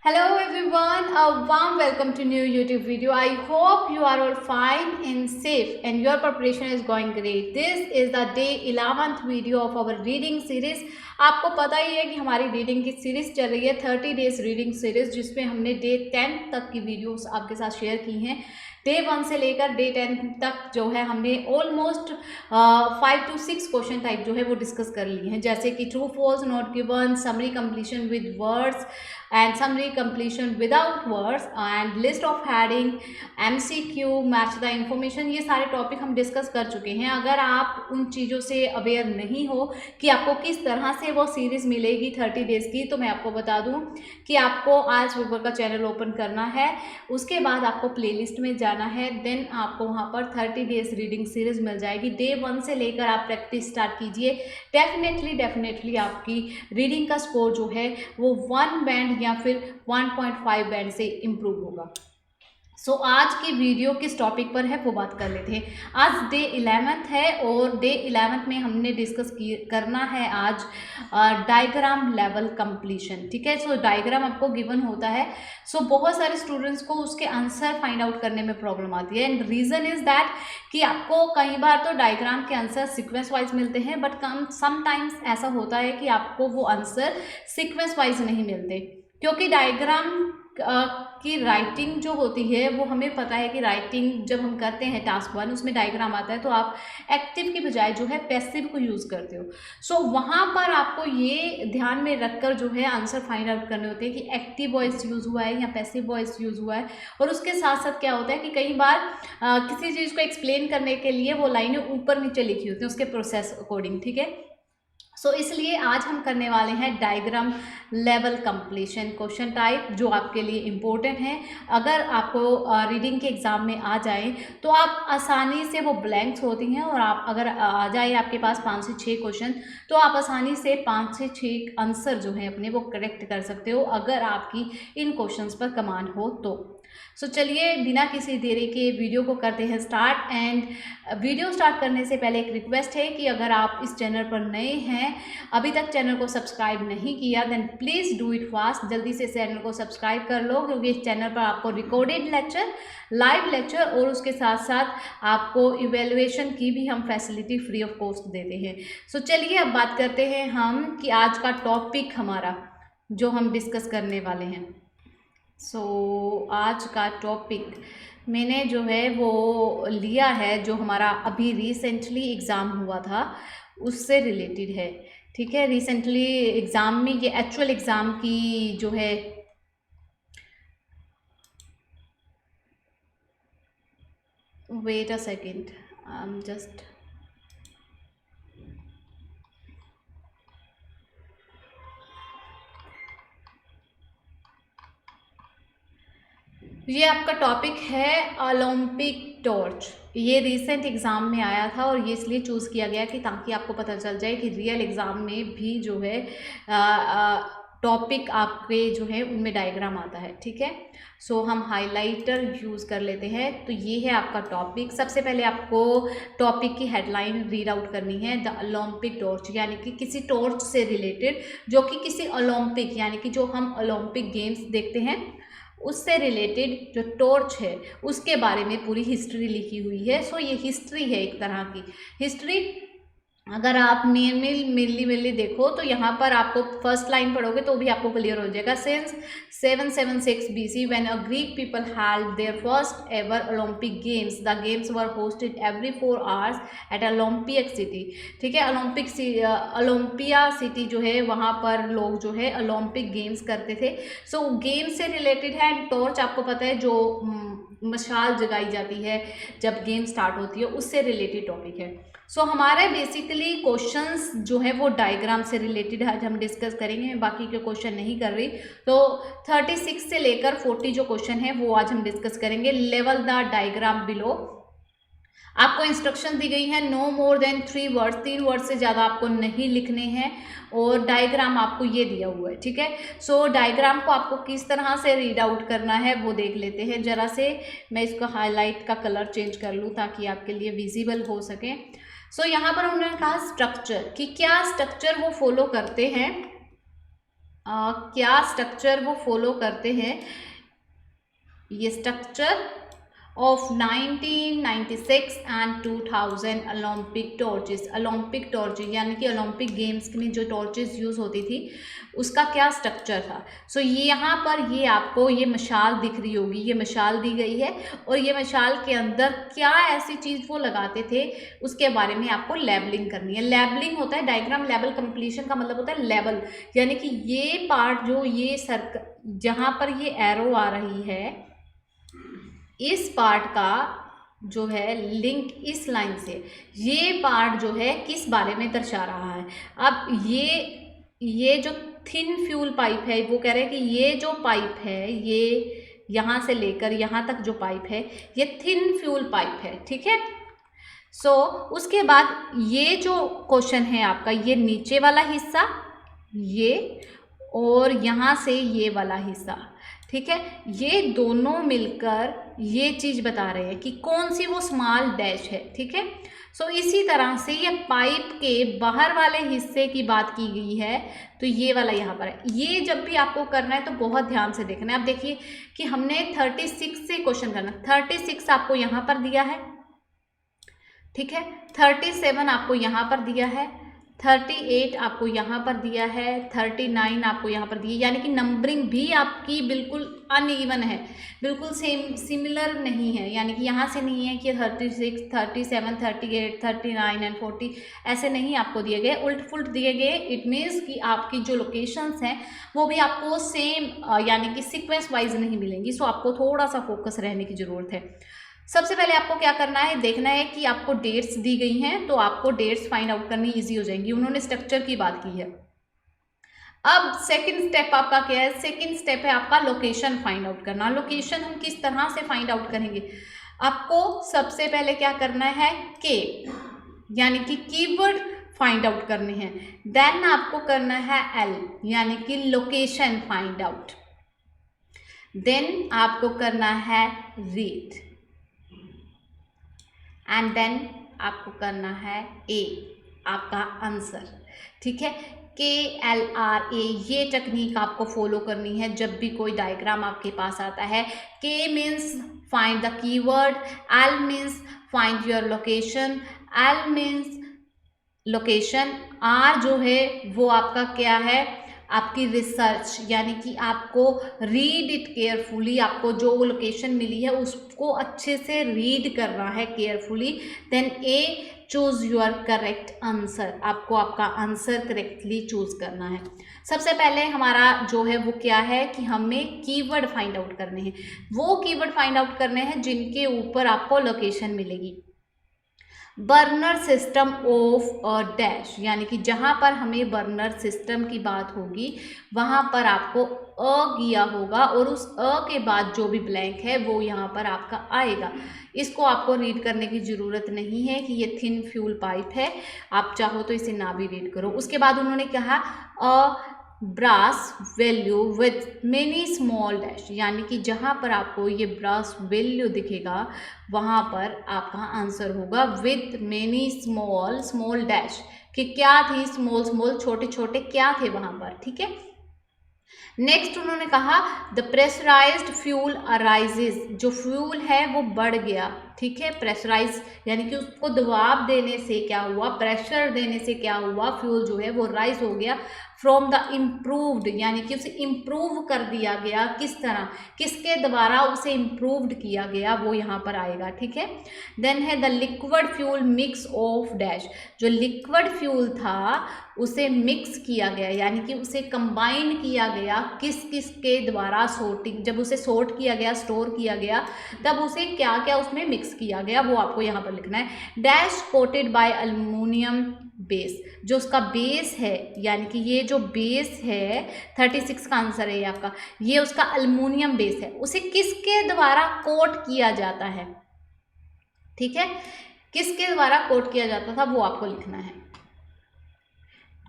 Hello everyone, a warm welcome to new YouTube video. I hope you are all fine and safe and your preparation is going great. This is the day 11th video of our reading series. आपको पता ही है कि हमारी reading की series चल रही है 30 days reading series, जिसमें हमने डे 10 तक की वीडियोस आपके साथ शेयर की हैं। डे 1 से लेकर डे 10 तक जो है हमने ऑलमोस्ट 5 to 6 क्वेश्चन टाइप जो है वो डिस्कस कर लिए हैं, जैसे कि true false, not given, summary completion with words and summary completion without words and list of heading, MCQ, match the information। ये सारे टॉपिक हम डिस्कस कर चुके हैं। अगर आप उन चीज़ों से अवेयर नहीं हो कि आपको किस तरह से वो सीरीज़ मिलेगी 30 डेज़ की, तो मैं आपको बता दूं कि आपको आज वीवर का चैनल ओपन करना है, उसके बाद आपको प्लेलिस्ट में जाना है, देन आपको वहाँ पर 30 डेज़ रीडिंग सीरीज़ मिल जाएगी। डे 1 से लेकर आप प्रैक्टिस स्टार्ट कीजिए। डेफिनेटली आपकी रीडिंग का स्कोर जो है वो 1 बैंड या फिर 1.5 बैंड से इम्प्रूव होगा। आज की वीडियो किस टॉपिक पर है वो बात कर लेते हैं। आज डे 11th है और डे 11th में हमने डिस्कस करना है आज डायग्राम लेवल कंप्लीशन। ठीक है, डायग्राम आपको गिवन होता है। बहुत सारे स्टूडेंट्स को उसके आंसर फाइंड आउट करने में प्रॉब्लम आती है, एंड रीज़न इज़ दैट कि आपको कई बार तो डायग्राम के आंसर सीक्वेंस वाइज मिलते हैं, बट समटाइम्स ऐसा होता है कि आपको वो आंसर सीक्वेंस वाइज नहीं मिलते, क्योंकि डायग्राम की राइटिंग जो होती है वो हमें पता है कि राइटिंग जब हम करते हैं टास्क 1 उसमें डायग्राम आता है, तो आप एक्टिव की बजाय जो है पैसिव को यूज़ करते हो। वहाँ पर आपको ये ध्यान में रखकर जो है आंसर फाइंड आउट करने होते हैं कि एक्टिव वॉइस यूज़ हुआ है या पैसिव वॉइस यूज़ हुआ है। और उसके साथ साथ क्या होता है कि कई बार किसी चीज़ को एक्सप्लेन करने के लिए वो लाइनें ऊपर नीचे लिखी होती हैं उसके प्रोसेस अकॉर्डिंग। ठीक है, इसलिए आज हम करने वाले हैं diagram level completion question type, जो आपके लिए इम्पोर्टेंट है। अगर आपको रीडिंग के एग्ज़ाम में आ जाए तो आप आसानी से, वो ब्लैंक्स होती हैं और आप अगर आ जाए आपके पास 5 से 6 क्वेश्चन, तो आप आसानी से 5 से 6 आंसर जो है अपने वो करेक्ट कर सकते हो, अगर आपकी इन क्वेश्चंस पर कमांड हो तो। चलिए बिना किसी देरी के वीडियो को करते हैं स्टार्ट। एंड वीडियो स्टार्ट करने से पहले एक रिक्वेस्ट है कि अगर आप इस चैनल पर नए हैं, अभी तक चैनल को सब्सक्राइब नहीं किया, then please do it fast. जल्दी से चैनल को सब्सक्राइब कर लो, क्योंकि इस चैनल पर आपको रिकॉर्डेड लेक्चर, लाइव लेक्चर और उसके साथ साथ आपको इवेल्युएशन की भी हम फैसिलिटी फ्री ऑफ कॉस्ट देते हैं। चलिए अब बात करते हैं हम कि आज का टॉपिक हमारा जो हम डिस्कस करने वाले हैं। आज का टॉपिक मैंने जो है वो लिया है, जो हमारा अभी रिसेंटली एग्ज़ाम हुआ था उससे रिलेटेड है। ठीक है, रिसेंटली एग्ज़ाम में ये एक्चुअल एग्ज़ाम की जो है wait a second, I am just ये आपका टॉपिक है ओलंपिक टॉर्च। ये रिसेंट एग्ज़ाम में आया था और ये इसलिए चूज़ किया गया कि ताकि आपको पता चल जाए कि रियल एग्ज़ाम में भी जो है टॉपिक आपके जो है उनमें डायग्राम आता है। ठीक है, हम हाइलाइटर यूज़ कर लेते हैं। तो ये है आपका टॉपिक। सबसे पहले आपको टॉपिक की हेडलाइन रीड आउट करनी है, द ओलंपिक टॉर्च, यानी कि किसी टॉर्च से रिलेटेड, जो कि किसी ओलंपिक, यानी कि जो हम ओलंपिक गेम्स देखते हैं उससे रिलेटेड जो टॉर्च है उसके बारे में पूरी हिस्ट्री लिखी हुई है। ये हिस्ट्री है, एक तरह की हिस्ट्री। अगर आप मेनली देखो तो यहाँ पर आपको फर्स्ट लाइन पढ़ोगे तो भी आपको क्लियर हो जाएगा। Since 776 BC when a Greek people held their first ever Olympic games, the games were hosted every 4 hours at Olympic city। ठीक है, ओलंपिया सिटी जो है वहाँ पर लोग जो है ओलंपिक गेम्स करते थे। गेम्स से रिलेटेड है। टॉर्च आपको पता है, जो मशाल जगाई जाती है जब गेम स्टार्ट होती है, उससे रिलेटेड टॉपिक है। हमारे बेसिकली क्वेश्चंस जो है वो डायग्राम से रिलेटेड आज हम डिस्कस करेंगे। मैं बाकी के क्वेश्चन नहीं कर रही। 36 से लेकर 40 जो क्वेश्चन है वो आज हम डिस्कस करेंगे। लेवल द डायग्राम बिलो। आपको इंस्ट्रक्शन दी गई है no more than 3 words, 3 word से ज़्यादा आपको नहीं लिखने हैं, और डायग्राम आपको ये दिया हुआ है। ठीक है, डायग्राम को आपको किस तरह से रीड आउट करना है वो देख लेते हैं। जरा से मैं इसको हाईलाइट का कलर चेंज कर लूँ ताकि आपके लिए विजिबल हो सके। यहाँ पर उन्होंने कहा स्ट्रक्चर, कि क्या स्ट्रक्चर वो फॉलो करते हैं। क्या स्ट्रक्चर वो फॉलो करते हैं। ये structure of 1996 and 2000 Olympic torches, Olympic torches यानी कि ओलंपिक गेम्स में जो टॉर्चेस यूज़ होती थी उसका क्या स्ट्रक्चर था। सो ये यहाँ पर ये आपको ये मशाल दिख रही होगी, ये मशाल दी गई है और ये मशाल के अंदर क्या ऐसी चीज़ वो लगाते थे उसके बारे में आपको लेबलिंग करनी है। लेबलिंग होता है डायग्राम लेवल कंप्लीशन का मतलब होता है लेवल, यानी कि ये पार्ट जो ये सर्कल जहाँ पर ये एरो आ रही है इस पार्ट का जो है लिंक इस लाइन से, ये पार्ट जो है किस बारे में दर्शा रहा है। अब ये जो थिन फ्यूल पाइप है वो कह रहे हैं कि ये जो पाइप है ये यहाँ से लेकर यहाँ तक जो पाइप है ये थिन फ्यूल पाइप है, ठीक है। सो उसके बाद ये जो क्वेश्चन है आपका, ये नीचे वाला हिस्सा ये और यहाँ से ये वाला हिस्सा, ठीक है, ये दोनों मिलकर ये चीज़ बता रहे हैं कि कौन सी वो स्मॉल डैश है, ठीक है। सो इसी तरह से ये पाइप के बाहर वाले हिस्से की बात की गई है, तो ये वाला यहाँ पर है। ये जब भी आपको करना है तो बहुत ध्यान से देखना है। आप देखिए कि हमने 36 से क्वेश्चन करना, 36 आपको यहाँ पर दिया है, ठीक है, 37 आपको यहाँ पर दिया है, 38 आपको यहाँ पर दिया है, 39 आपको यहाँ पर दिया, यानी कि नंबरिंग भी आपकी बिल्कुल अनइवन है, बिल्कुल सेम सिमिलर नहीं है। यानी कि यहाँ से नहीं है कि 36, 37, 38, 39 एंड 40 ऐसे नहीं आपको दिए गए, उल्ट पुल्ट दिए गए। इट मीन्स कि आपकी जो लोकेशंस हैं वो भी आपको सेम यानी कि सीक्वेंस वाइज नहीं मिलेंगी। सो आपको थोड़ा सा फोकस रहने की ज़रूरत है। सबसे पहले आपको क्या करना है, देखना है कि आपको डेट्स दी गई हैं तो आपको डेट्स फाइंड आउट करनी इजी हो जाएंगी। उन्होंने स्ट्रक्चर की बात की है। अब सेकंड स्टेप आपका क्या है, सेकंड स्टेप है आपका लोकेशन फाइंड आउट करना। लोकेशन हम किस तरह से फाइंड आउट करेंगे, आपको सबसे पहले क्या करना है के यानी कि कीवर्ड फाइंड आउट करने हैं। देन आपको करना है एल यानी कि लोकेशन फाइंड आउट। देन आपको करना है रीड एंड देन आपको करना है ए आपका आंसर, ठीक है। KLRA ये टेक्निक आपको फॉलो करनी है जब भी कोई डायग्राम आपके पास आता है। K means find the keyword, L means find your location, L means location, R जो है वो आपका क्या है, आपकी रिसर्च, यानी कि आपको रीड इट केयरफुली, आपको जो लोकेशन मिली है उसको अच्छे से रीड करना है carefully. Then a choose your correct answer, आपको आपका आंसर करेक्टली चूज़ करना है। सबसे पहले हमारा जो है वो क्या है कि हमें कीवर्ड फाइंड आउट करने हैं। वो कीवर्ड फाइंड आउट करने हैं जिनके ऊपर आपको लोकेशन मिलेगी। Burner system of a dash, यानी कि जहाँ पर हमें बर्नर सिस्टम की बात होगी वहाँ पर आपको अ किया होगा और उस अ के बाद जो भी ब्लैंक है वो यहाँ पर आपका आएगा। इसको आपको रीड करने की ज़रूरत नहीं है कि ये थिन फ्यूल पाइप है, आप चाहो तो इसे ना भी रीड करो। उसके बाद उन्होंने कहा a brass value with many small dash, यानी कि जहाँ पर आपको ये ब्रास वैल्यू दिखेगा वहाँ पर आपका आंसर होगा with many small small dash, कि क्या थी स्मॉल स्मॉल छोटे छोटे क्या थे वहाँ पर, ठीक है। नेक्स्ट उन्होंने कहा द प्रेशराइज्ड फ्यूल अराइजेज, जो फ्यूल है वो बढ़ गया, ठीक है। प्रेशराइज यानी कि उसको दबाव देने से क्या हुआ, प्रेशर देने से क्या हुआ, फ्यूल जो है वो राइज हो गया फ्रॉम द इम्प्रूव्ड, यानी कि उसे इम्प्रूव कर दिया गया। किस तरह, किसके द्वारा उसे इम्प्रूव्ड किया गया वो यहाँ पर आएगा, ठीक है। देन है the liquid fuel mix of dash, जो लिक्विड फ्यूल था उसे मिक्स किया गया, यानी कि उसे कंबाइन किया गया किस किस के द्वारा, सोर्टिंग, जब उसे सोर्ट किया गया, स्टोर किया गया, तब उसे क्या क्या उसमें मिक्स किया गया वो आपको यहाँ पर लिखना है। Dash coated by aluminium base, जो उसका बेस है, यानी कि ये जो बेस है 36 का आंसर है ये आपका, ये उसका अल्युमिनियम बेस है, उसे किसके द्वारा कोट किया जाता है, ठीक है, किसके द्वारा कोट किया जाता था वो आपको लिखना है।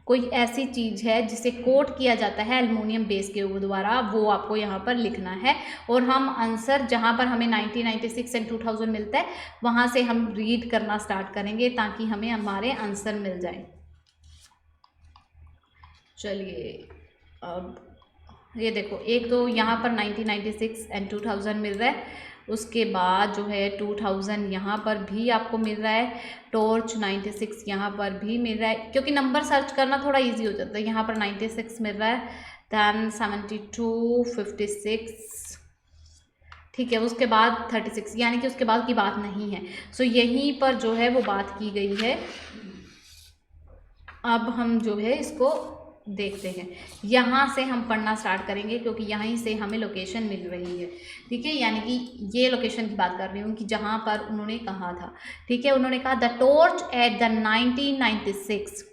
कोई ऐसी चीज़ है जिसे कोट किया जाता है एल्युमिनियम बेस के द्वारा, वो आपको यहाँ पर लिखना है। और हम आंसर जहाँ पर हमें 1996 एंड 2000 मिलता है वहाँ से हम रीड करना स्टार्ट करेंगे ताकि हमें हमारे आंसर मिल जाए। चलिए अब ये देखो, एक तो यहाँ पर 1996 एंड 2000 मिल रहा है, उसके बाद जो है 2000 यहाँ पर भी आपको मिल रहा है, टॉर्च 96 यहाँ पर भी मिल रहा है, क्योंकि नंबर सर्च करना थोड़ा इजी हो जाता है। यहाँ पर 96 मिल रहा है, दैन 72, 56, ठीक है, उसके बाद 36, यानी कि उसके बाद की बात नहीं है। सो यहीं पर जो है वो बात की गई है। अब हम जो है इसको देखते हैं, यहाँ से हम पढ़ना स्टार्ट करेंगे क्योंकि यहीं से हमें लोकेशन मिल रही है, ठीक है। यानी कि ये लोकेशन की बात कर रही हूँ कि जहाँ पर उन्होंने कहा था, ठीक है। उन्होंने कहा the torch at the 1996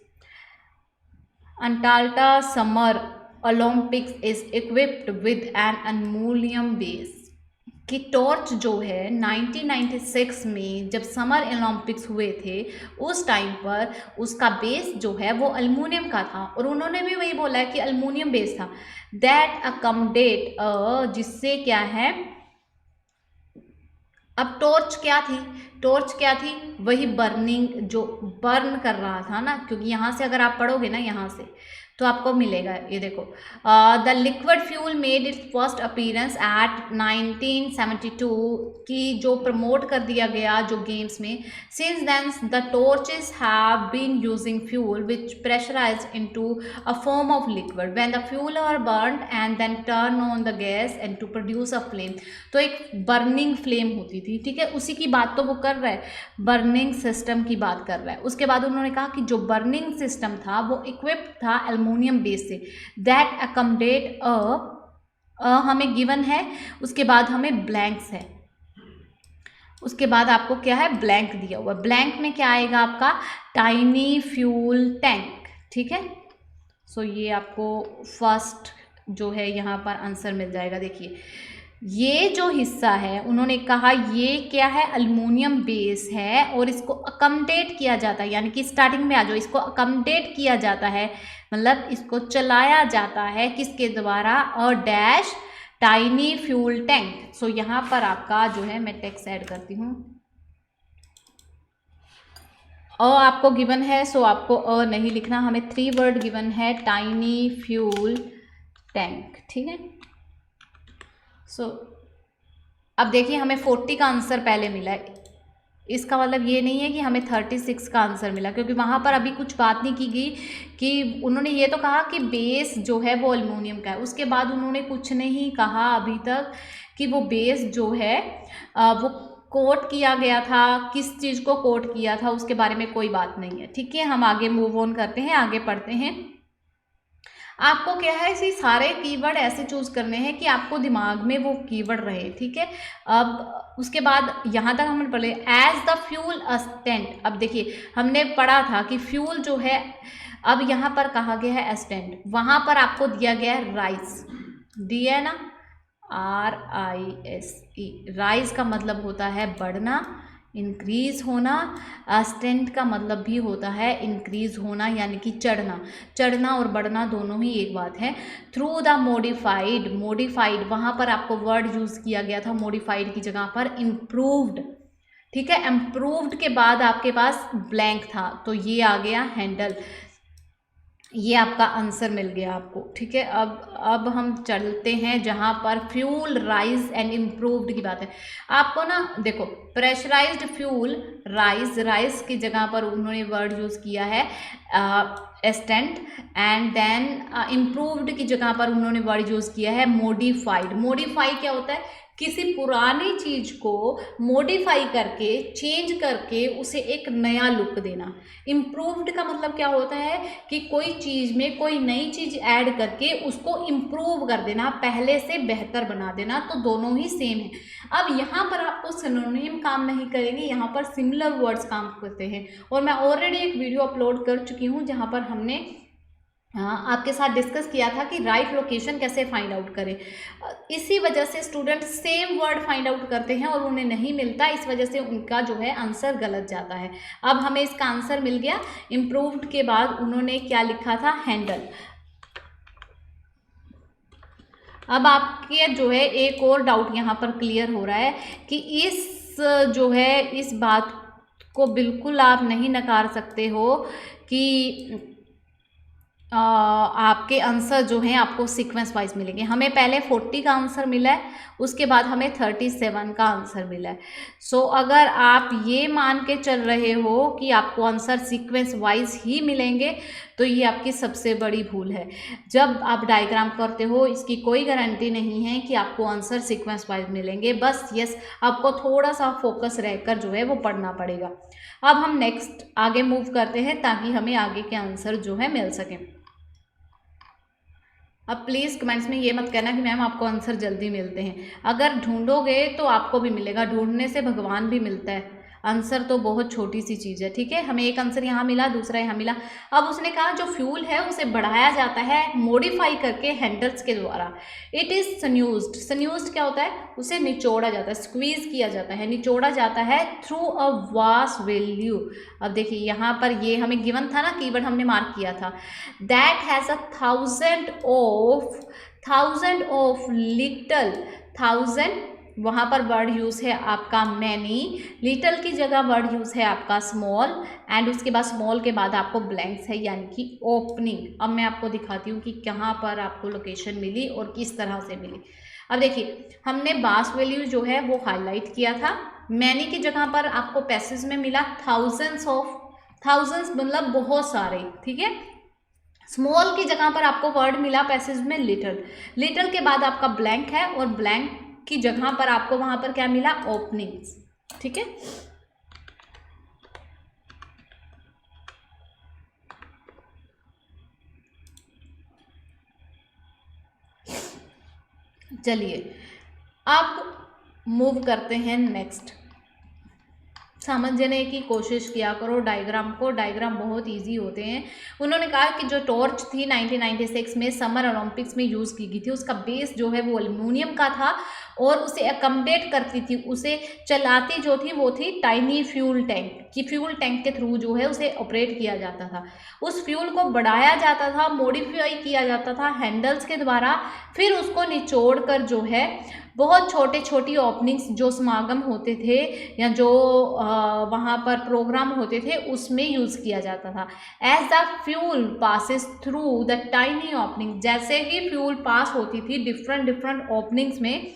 Atlanta summer Olympics is equipped with an aluminium base, कि टॉर्च जो है 1996 में जब समर ओलंपिक्स हुए थे उस टाइम पर उसका बेस जो है वो अल्मुनियम का था, और उन्होंने भी वही बोला है कि अल्मुनियम बेस था। दैट अकोमोडेट जिससे क्या है, अब टॉर्च क्या थी, टॉर्च क्या थी, वही बर्निंग, जो बर्न कर रहा था ना, क्योंकि यहाँ से अगर आप पढ़ोगे ना यहाँ से तो आपको मिलेगा, ये देखो, the liquid fuel made its first appearance at 1972, की जो प्रमोट कर दिया गया जो गेम्स में। Since then the torches have been using fuel which pressurized into a form of liquid when the fuel are burned and then turn on the gas and to produce a flame. तो एक burning flame होती थी, ठीक है, उसी की बात तो वो कर रहा है, बर्निंग सिस्टम की बात कर रहा है। उसके बाद उन्होंने कहा कि जो बर्निंग सिस्टम था वो इक्विप्ड था एल्युमिनियम बेस से, दैट अकोमोडेट हमें गिवन है, उसके बाद हमें ब्लैंक्स है, उसके बाद आपको क्या है, ब्लैंक दिया हुआ। ब्लैंक में क्या आएगा आपका, टाइनी फ्यूल टैंक, ठीक है। सो ये आपको फर्स्ट जो है यहाँ पर आंसर मिल जाएगा। देखिए ये जो हिस्सा है उन्होंने कहा ये क्या है, अल्युमिनियम बेस है और इसको अकोमोडेट किया जाता है, यानी कि स्टार्टिंग में आ जाओ, इसको अकोमोडेट किया जाता है, मतलब इसको चलाया जाता है किसके द्वारा, और डैश टाइनी फ्यूल टैंक। सो यहाँ पर आपका जो है, मैं टेक्स्ट ऐड करती हूँ, आपको गिवन है, सो आपको नहीं लिखना, हमें 3 वर्ड गिवन है, टाइनी फ्यूल टैंक, ठीक है। सो अब देखिए हमें 40 का आंसर पहले मिला है, इसका मतलब ये नहीं है कि हमें 36 का आंसर मिला, क्योंकि वहाँ पर अभी कुछ बात नहीं की गई कि उन्होंने ये तो कहा कि बेस जो है वो एल्युमिनियम का है, उसके बाद उन्होंने कुछ नहीं कहा अभी तक कि वो बेस जो है वो कोट किया गया था, किस चीज़ को कोट किया था उसके बारे में कोई बात नहीं है, ठीक है। हम आगे मूव ऑन करते हैं, आगे पढ़ते हैं। आपको क्या है, इसी सारे कीवर्ड ऐसे चूज करने हैं कि आपको दिमाग में वो कीवर्ड रहे, ठीक है। अब उसके बाद यहाँ तक हमने पढ़े एज द फ्यूल अस्टेंट। अब देखिए हमने पढ़ा था कि फ्यूल जो है, अब यहाँ पर कहा गया है एस्टेंट, वहाँ पर आपको दिया गया है राइस, दिया है ना, RISE, राइज का मतलब होता है बढ़ना, इंक्रीज होना, अस्टेंट का मतलब भी होता है इंक्रीज होना, यानी कि चढ़ना, चढ़ना और बढ़ना दोनों ही एक बात है। थ्रू द मॉडिफाइड, मॉडिफाइड वहाँ पर आपको वर्ड यूज़ किया गया था, मॉडिफाइड की जगह पर इम्प्रूव्ड, ठीक है। इम्प्रूव्ड के बाद आपके पास ब्लैंक था, तो ये आ गया हैंडल, ये आपका आंसर मिल गया आपको, ठीक है। अब हम चलते हैं जहाँ पर फ्यूल राइज एंड इम्प्रूव्ड की बात है। आपको ना देखो, प्रेशराइज्ड फ्यूल राइज, राइज की जगह पर उन्होंने वर्ड यूज़ किया है एस्टेंट, एंड देन इम्प्रूव्ड की जगह पर उन्होंने वर्ड यूज़ किया है मॉडिफाइड। मॉडिफाई क्या होता है, किसी पुरानी चीज़ को मॉडिफाई करके, चेंज करके उसे एक नया लुक देना। इम्प्रूव्ड का मतलब क्या होता है कि कोई चीज़ में कोई नई चीज़ ऐड करके उसको इम्प्रूव कर देना, पहले से बेहतर बना देना, तो दोनों ही सेम है। अब यहाँ पर आपको सिनोनिम काम नहीं करेंगे, यहाँ पर सिमिलर वर्ड्स काम करते हैं, और मैं ऑलरेडी एक वीडियो अपलोड कर चुकी हूँ जहाँ पर हमने आपके साथ डिस्कस किया था कि राइट लोकेशन कैसे फाइंड आउट करें। इसी वजह से student same word find out करते हैं और उन्हें नहीं मिलता, इस वजह से उनका जो है आंसर गलत जाता है। अब हमें इसका आंसर मिल गया, इम्प्रूव्ड के बाद उन्होंने क्या लिखा था, हैंडल। अब आपके जो है एक और डाउट यहाँ पर क्लियर हो रहा है कि इस जो है इस बात को बिल्कुल आप नहीं नकार सकते हो कि आपके आंसर जो हैं आपको सीक्वेंस वाइज मिलेंगे। हमें पहले 40 का आंसर मिला है, उसके बाद हमें 37 का आंसर मिला है। सो अगर आप ये मान के चल रहे हो कि आपको आंसर सीक्वेंस वाइज ही मिलेंगे तो ये आपकी सबसे बड़ी भूल है। जब आप डायग्राम करते हो इसकी कोई गारंटी नहीं है कि आपको आंसर सीक्वेंस वाइज मिलेंगे। बस यस, आपको थोड़ा सा फोकस रहकर जो है वो पढ़ना पड़ेगा। अब हम नेक्स्ट आगे मूव करते हैं ताकि हमें आगे के आंसर जो है मिल सकें। अब प्लीज़ कमेंट्स में ये मत कहना कि मैम आपको आंसर जल्दी मिलते हैं। अगर ढूंढोगे तो आपको भी मिलेगा, ढूंढने से भगवान भी मिलता है। आंसर तो बहुत छोटी सी चीज़ है, ठीक है। हमें एक आंसर यहाँ मिला, दूसरा यहाँ मिला। अब उसने कहा जो फ्यूल है उसे बढ़ाया जाता है मॉडिफाई करके हैंडल्स के द्वारा। It is स्न्यूज्ड। स्न्यूज्ड क्या होता है? उसे निचोड़ा जाता है, स्क्वीज किया जाता है, निचोड़ा जाता है थ्रू अ वास्ट वैल्यू। अब देखिए यहाँ पर ये हमें गिवन था ना, कीवर्ड हमने मार्क किया था, that has a thousand of little. Thousand वहाँ पर वर्ड यूज़ है आपका मैनी, लिटल की जगह वर्ड यूज़ है आपका स्मॉल, एंड उसके बाद स्मॉल के बाद आपको ब्लैंक्स है यानी कि ओपनिंग। अब मैं आपको दिखाती हूँ कि कहाँ पर आपको लोकेशन मिली और किस तरह से मिली। अब देखिए हमने बास वैल्यू जो है वो हाईलाइट किया था। मैनी की जगह पर आपको पैसेज में मिला थाउजेंड्स मतलब बहुत सारे, ठीक है। स्मॉल की जगह पर आपको वर्ड मिला पैसेज में लिटल। लिटल के बाद आपका ब्लैंक है और ब्लैंक की जगह पर आपको वहां पर क्या मिला? ओपनिंग्स, ठीक है। चलिए आप मूव करते हैं नेक्स्ट। समझने की कोशिश किया करो डायग्राम को, डायग्राम बहुत इजी होते हैं। उन्होंने कहा कि जो टॉर्च थी 1996 में समर ओलंपिक्स में यूज़ की गई थी, उसका बेस जो है वो एल्युमिनियम का था और उसे अकोमोडेट करती थी, उसे चलाती जो थी वो थी टाइनी फ्यूल टैंक, कि फ्यूल टैंक के थ्रू जो है उसे ऑपरेट किया जाता था। उस फ्यूल को बढ़ाया जाता था, मॉडिफाई किया जाता था हैंडल्स के द्वारा, फिर उसको निचोड़ कर जो है बहुत छोटे छोटी ओपनिंग्स जो समागम होते थे या जो वहाँ पर प्रोग्राम होते थे उसमें यूज़ किया जाता था। As the fuel passes through the tiny opening, जैसे ही फ्यूल पास होती थी डिफरेंट ओपनिंग्स में,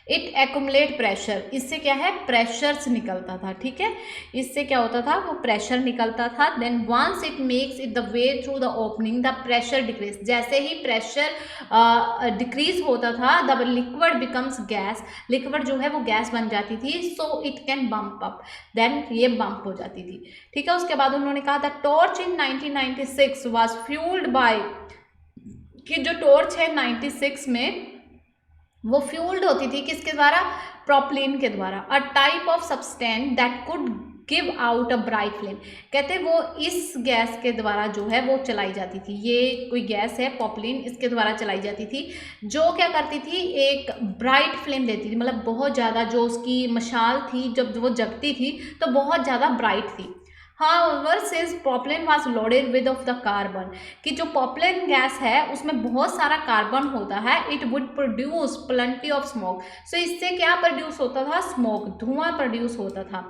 इट एक्यूमुलेट प्रेशर, इससे क्या है? प्रेशर्स निकलता था, ठीक है। इससे क्या होता था? वो प्रेशर निकलता था। Then once it makes it the way through the opening the pressure decrease, जैसे ही प्रेशर डिक्रीज होता था the liquid becomes gas, liquid जो है वो गैस बन जाती थी। So it can bump up, then ये बम्प हो जाती थी, ठीक है। उसके बाद उन्होंने कहा the torch in 1996 was fueled by, कि जो टॉर्च है 96 में वो फ्यूल्ड होती थी किसके द्वारा? प्रोपलीन के द्वारा। A type of substance that could give out a bright flame, कहते वो इस गैस के द्वारा जो है वो चलाई जाती थी। ये कोई गैस है प्रोपलीन, इसके द्वारा चलाई जाती थी, जो क्या करती थी? एक ब्राइट फ्लेम देती थी, मतलब बहुत ज़्यादा जो उसकी मशाल थी जब वो जगती थी तो बहुत ज़्यादा ब्राइट थी। However, since propylene was loaded with of the carbon, कि जो propylene गैस है उसमें बहुत सारा कार्बन होता है, it would produce plenty of smoke. So इससे क्या प्रोड्यूस होता था? स्मोक, धुआं प्रोड्यूस होता था,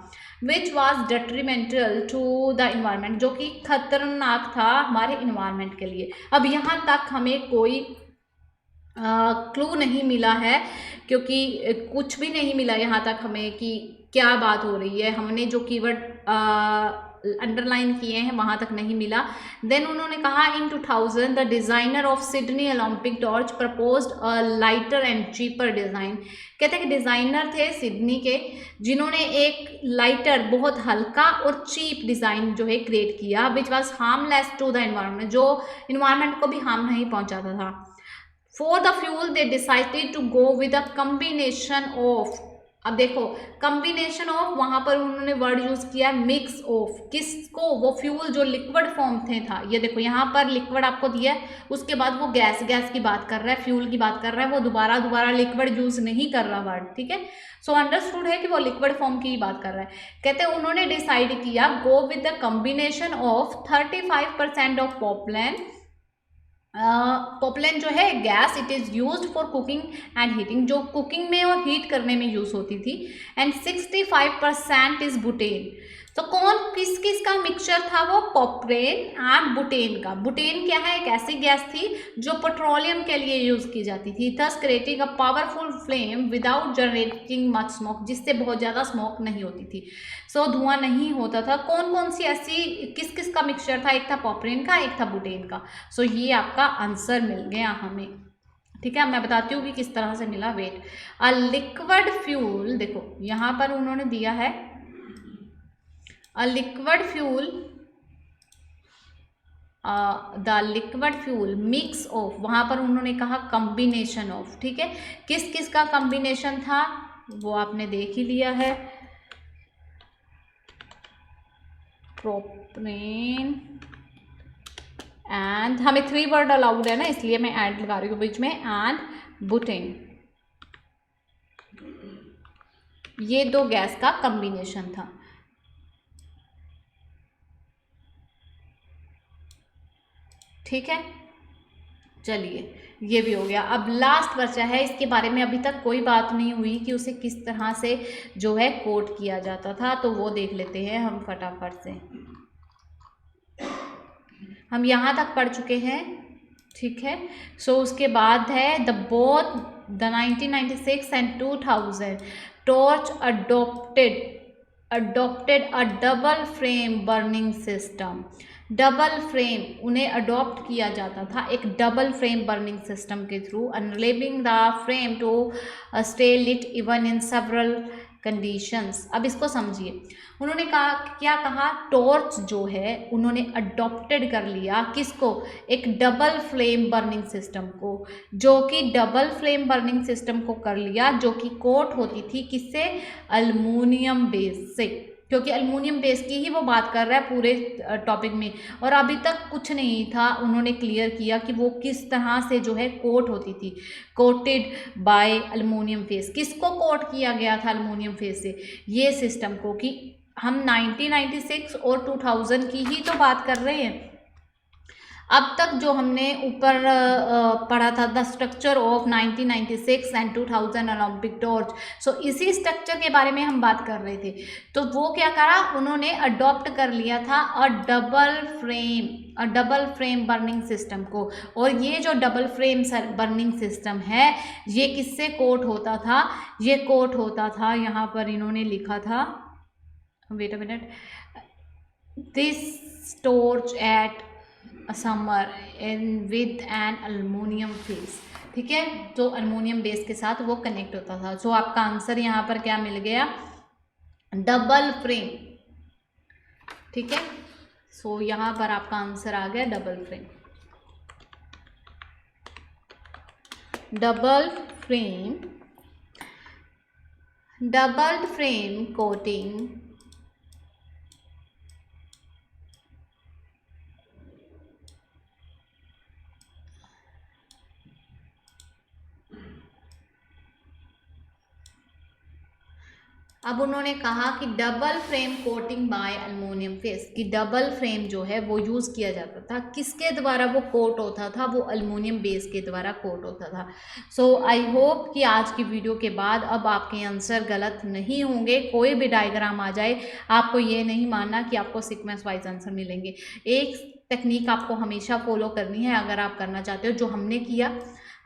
which was detrimental to the environment, जो कि खतरनाक था हमारे इन्वायरमेंट के लिए। अब यहाँ तक हमें कोई क्लू नहीं मिला है, क्योंकि कुछ भी नहीं मिला यहाँ तक हमें कि क्या बात हो रही है। हमने जो कीवर्ड अंडरलाइन किए हैं वहाँ तक नहीं मिला। देन उन्होंने कहा इन 2000 the designer of Sydney Olympic torch proposed a lighter and cheaper design, कहते हैं कि डिज़ाइनर थे सिडनी के जिन्होंने एक लाइटर, बहुत हल्का और चीप डिज़ाइन जो है क्रिएट किया, which was harmless to the environment, जो इन्वायरमेंट को भी हार्म नहीं पहुँचाता था। For the fuel they decided to go with a combination of, अब देखो कम्बिनेशन ऑफ, वहां पर उन्होंने वर्ड यूज किया मिक्स ऑफ, किसको? वो फ्यूल जो लिक्विड फॉर्म थे था, ये देखो यहाँ पर लिक्विड आपको दिया है, उसके बाद वो गैस की बात कर रहा है, फ्यूल की बात कर रहा है, वो दोबारा लिक्विड यूज नहीं कर रहा वर्ड, ठीक है। सो अंडरस्टूड है कि वो लिक्विड फॉर्म की बात कर रहा है। कहते हैं उन्होंने डिसाइड किया go with the combination of 35% of propylene, propylene जो है gas, it is used for cooking and heating, जो कुकिंग में और हीट करने में यूज़ होती थी, एंड 65% इज बुटेन। तो कौन किस किस का मिक्सचर था वो? पोप्रेन एंड बुटेन का। बुटेन क्या है? एक ऐसी गैस थी जो पेट्रोलियम के लिए यूज की जाती थी, thus creating a powerful flame without generating much smoke, जिससे बहुत ज्यादा स्मोक नहीं होती थी, सो धुआं नहीं होता था। कौन कौन सी ऐसी किस किस का मिक्सचर था? एक था पोप्रेन का, एक था बुटेन का। सो ये आपका आंसर मिल गया हमें। ठीक है, मैं बताती हूँ कि किस तरह से मिला। वेट, अ लिक्विड फ्यूल, देखो यहाँ पर उन्होंने दिया है a liquid fuel, the liquid fuel mix of, वहां पर उन्होंने कहा कॉम्बिनेशन ऑफ। ठीक है, किस किस का कॉम्बिनेशन था वो आपने देख ही लिया है, प्रोपेन एंड, हमें 3 वर्ड अलाउड है ना, इसलिए मैं एंड लगा रही हूँ बीच में, एंड बुटेन। ये दो गैस का कॉम्बिनेशन था। ठीक है, चलिए ये भी हो गया। अब लास्ट बचा है, इसके बारे में अभी तक कोई बात नहीं हुई कि उसे किस तरह से जो है कोट किया जाता था, तो वो देख लेते हैं हम फटाफट से। हम यहाँ तक पढ़ चुके हैं। ठीक है, सो उसके बाद है the both the 1996 and 2000 torch adopted a double flame burning system. Double flame उन्हें अडॉप्ट किया जाता था एक डबल फ्रेम बर्निंग सिस्टम के through, enabling the flame to stay lit even in several conditions. अब इसको समझिए, उन्होंने कहा, क्या कहा? टॉर्च जो है उन्होंने अडॉप्टेड कर लिया, किसको? एक डबल फ्लेम बर्निंग सिस्टम को, जो कि डबल फ्लेम बर्निंग सिस्टम को कर लिया, जो कि कोट होती थी किससे? अल्मुनियम बेस से, क्योंकि अल्मुनियम बेस की ही वो बात कर रहा है पूरे टॉपिक में, और अभी तक कुछ नहीं था उन्होंने क्लियर किया कि वो किस तरह से जो है कोट होती थी, कोटेड बाय अल्मुनियम फेस। किसको कोट किया गया था अल्मुनियम फेस से? ये सिस्टम को, कि हम 1996 और 2000 की ही तो बात कर रहे हैं। अब तक जो हमने ऊपर पढ़ा था the structure of 1996 and 2000 Olympic torch, so इसी स्ट्रक्चर के बारे में हम बात कर रहे थे। तो वो क्या करा, उन्होंने अडॉप्ट कर लिया था अ डबल फ्रेम बर्निंग सिस्टम को। और ये जो डबल फ्रेम बर्निंग सिस्टम है, ये किससे कोट होता था? ये कोट होता था, यहाँ पर इन्होंने लिखा था, wait a minute, this torch at summer in with an aluminium face. ठीक है, तो अल्मोनियम बेस के साथ वो कनेक्ट होता था। सो आपका आंसर यहाँ पर क्या मिल गया? Double frame. ठीक है, सो यहाँ पर आपका आंसर आ गया double frame. Double frame coating अब उन्होंने कहा कि double frame coating by aluminium face, कि डबल फ्रेम जो है वो यूज़ किया जाता था, किसके द्वारा वो कोट होता था? वो अल्मोनियम बेस के द्वारा कोट होता था। सो आई होप कि आज की वीडियो के बाद अब आपके आंसर गलत नहीं होंगे। कोई भी डायग्राम आ जाए, आपको ये नहीं मानना कि आपको सीक्वेंस वाइज आंसर मिलेंगे। एक टेक्निक आपको हमेशा फॉलो करनी है अगर आप करना चाहते हो, जो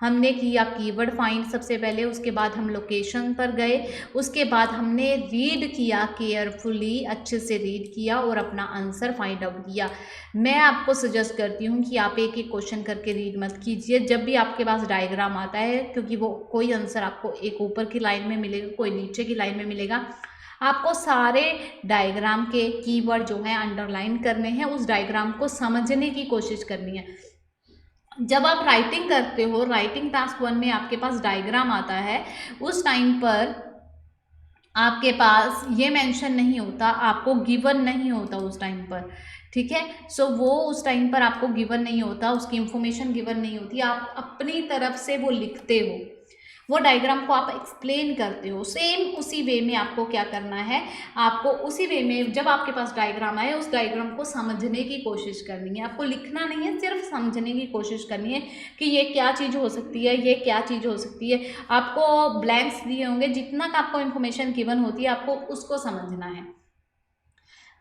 हमने किया कीवर्ड फाइंड सबसे पहले, उसके बाद हम लोकेशन पर गए, उसके बाद हमने रीड किया केयरफुली, अच्छे से रीड किया और अपना आंसर फाइंड आउट किया। मैं आपको सजेस्ट करती हूँ कि आप एक एक क्वेश्चन करके रीड मत कीजिए जब भी आपके पास डायग्राम आता है, क्योंकि वो कोई आंसर आपको एक ऊपर की लाइन में मिलेगा, कोई नीचे की लाइन में मिलेगा। आपको सारे डायग्राम के कीवर्ड जो है अंडरलाइन करने हैं, उस डायग्राम को समझने की कोशिश करनी है। जब आप राइटिंग करते हो, राइटिंग टास्क 1 में आपके पास डायग्राम आता है, उस टाइम पर आपके पास ये मेंशन नहीं होता, आपको गिवन नहीं होता उस टाइम पर। ठीक है, सो वो उस टाइम पर आपको गिवन नहीं होता, उसकी इंफॉर्मेशन गिवन नहीं होती, आप अपनी तरफ से वो लिखते हो, वो डायग्राम को आप एक्सप्लेन करते हो। सेम उसी वे में आपको क्या करना है, आपको उसी वे में जब आपके पास डायग्राम आए, उस डायग्राम को समझने की कोशिश करनी है। आपको लिखना नहीं है, सिर्फ समझने की कोशिश करनी है कि ये क्या चीज़ हो सकती है, ये क्या चीज़ हो सकती है। आपको ब्लैंक्स दिए होंगे, जितना का आपको इन्फॉर्मेशन गिवन होती है आपको उसको समझना है।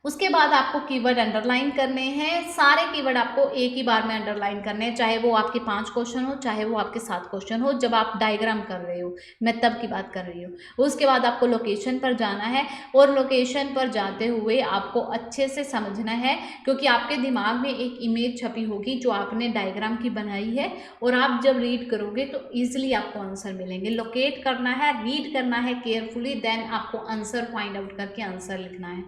उसके बाद आपको कीवर्ड अंडरलाइन करने हैं। सारे कीवर्ड आपको एक ही बार में अंडरलाइन करने हैं, चाहे वो आपके 5 क्वेश्चन हो, चाहे वो आपके 7 क्वेश्चन हो, जब आप डायग्राम कर रहे हो, मैं तब की बात कर रही हूँ। उसके बाद आपको लोकेशन पर जाना है और लोकेशन पर जाते हुए आपको अच्छे से समझना है, क्योंकि आपके दिमाग में एक इमेज छपी होगी जो आपने डायग्राम की बनाई है, और आप जब रीड करोगे तो ईजिली आपको आंसर मिलेंगे। लोकेट करना है, रीड करना है केयरफुली, देन आपको आंसर फाइंड आउट करके आंसर लिखना है।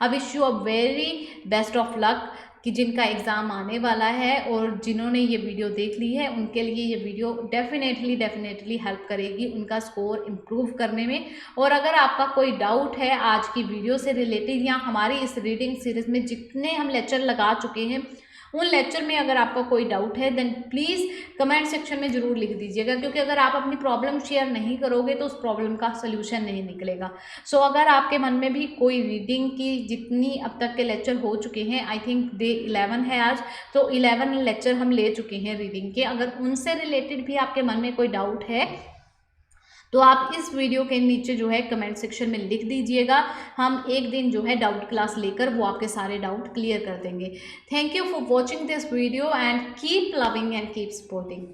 I wish you a very best of luck कि जिनका एग्ज़ाम आने वाला है और जिन्होंने ये वीडियो देख ली है उनके लिए ये वीडियो डेफिनेटली हेल्प करेगी उनका स्कोर इम्प्रूव करने में। और अगर आपका कोई डाउट है आज की वीडियो से रिलेटेड या हमारी इस रीडिंग सीरीज़ में जितने हम लेक्चर लगा चुके हैं उन लेक्चर में अगर आपका कोई डाउट है, देन प्लीज़ कमेंट सेक्शन में ज़रूर लिख दीजिएगा, क्योंकि अगर आप अपनी प्रॉब्लम शेयर नहीं करोगे तो उस प्रॉब्लम का सल्यूशन नहीं निकलेगा। सो अगर आपके मन में भी कोई रीडिंग की जितनी अब तक के लेक्चर हो चुके हैं, आई थिंक डे 11 है आज, तो 11 लेक्चर हम ले चुके हैं रीडिंग के, अगर उनसे रिलेटेड भी आपके मन में कोई डाउट है तो आप इस वीडियो के नीचे जो है कमेंट सेक्शन में लिख दीजिएगा। हम एक दिन जो है डाउट क्लास लेकर वो आपके सारे डाउट क्लियर कर देंगे। Thank you for watching this video and keep loving and keep supporting.